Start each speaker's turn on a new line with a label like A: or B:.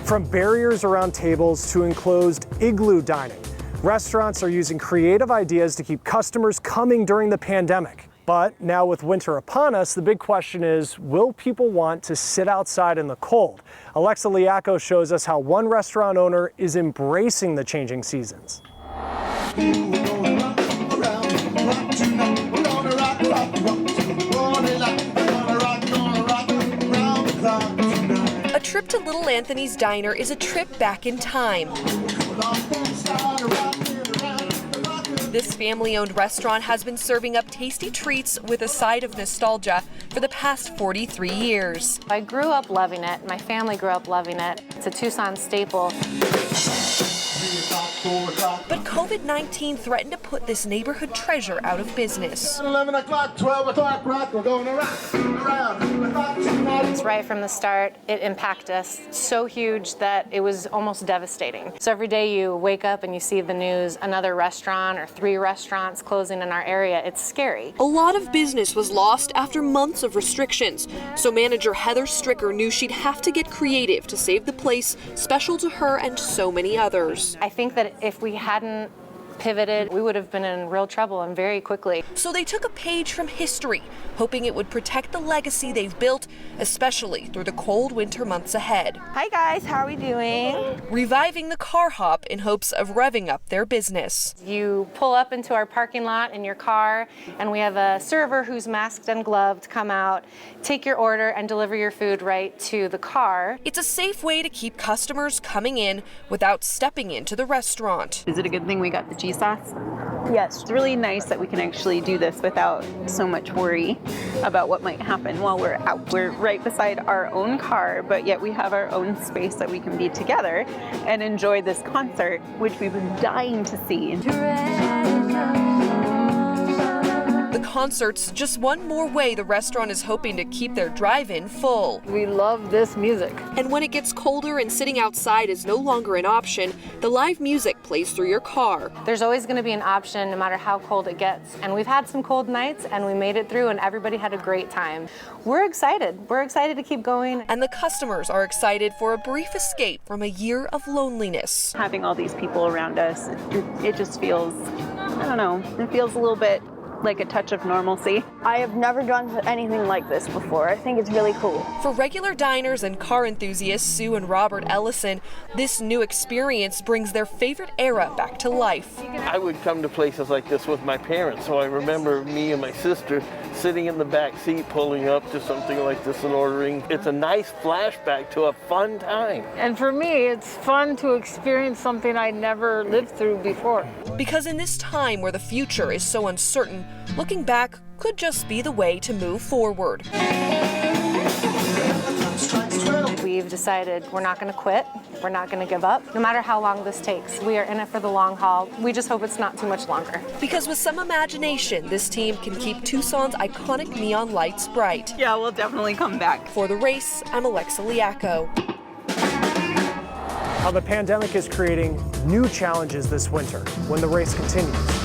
A: From barriers around tables to enclosed igloo dining, restaurants are using creative ideas to keep customers coming during the pandemic. But now with winter upon us, the big question is, will people want to sit outside in the cold? Alexa Liaco shows us how one restaurant owner is embracing the changing seasons.
B: A trip to Little Anthony's Diner is a trip back in time. This family-owned restaurant has been serving up tasty treats with a side of nostalgia for the past 43 years.
C: I grew up loving it. My family grew up loving it. It's a Tucson staple.
B: But COVID-19 threatened to put this neighborhood treasure out of business.
D: 11 o'clock, 12 o'clock, rock, we're going around.
C: It's right from the start. It impacted us so huge that it was almost devastating. So every day you wake up and you see the news, another restaurant or 3 restaurants closing in our area, it's scary.
B: A lot of business was lost after months of restrictions. So manager Heather Stricker knew she'd have to get creative to save the place special to her and so many others.
C: I think that if we hadn't pivoted, we would have been in real trouble and very quickly.
B: So they took a page from history, hoping it would protect the legacy they've built, especially through the cold winter months ahead.
E: Hi guys, how are we doing?
B: Reviving the car hop in hopes of revving up their business.
C: You pull up into our parking lot in your car, and we have a server who's masked and gloved come out, take your order, and deliver your food right to the car.
B: It's a safe way to keep customers coming in without stepping into the restaurant.
F: Is it a good thing we got the cheese sauce?
E: Yes.
F: It's really nice that we can actually do this without so much worry about what might happen while we're out. We're right beside our own car, but yet we have our own space that we can be together and enjoy this concert, which we've been dying to see.
B: The concert's just one more way the restaurant is hoping to keep their drive-in full.
G: We love this music.
B: And when it gets colder and sitting outside is no longer an option, the live music plays through your car.
C: There's always going to be an option no matter how cold it gets. And we've had some cold nights and we made it through and everybody had a great time. We're excited. We're excited to keep going.
B: And the customers are excited for a brief escape from a year of loneliness.
F: Having all these people around us, it just feels, I don't know, it feels a little bit like a touch of normalcy.
E: I have never done anything like this before. I think it's really cool.
B: For regular diners and car enthusiasts Sue and Robert Ellison, this new experience brings their favorite era back to life.
H: I would come to places like this with my parents, so I remember me and my sister sitting in the back seat pulling up to something like this and ordering. It's a nice flashback to a fun time.
G: And for me, it's fun to experience something I never lived through before.
B: Because in this time where the future is so uncertain, looking back could just be the way to move forward.
C: We've decided we're not going to quit. We're not going to give up, no matter how long this takes. We are in it for the long haul. We just hope it's not too much longer.
B: Because with some imagination, this team can keep Tucson's iconic neon lights bright.
F: Yeah, we'll definitely come back.
B: For The Race, I'm Alexa Liaco.
A: How the pandemic is creating new challenges this winter when the race continues.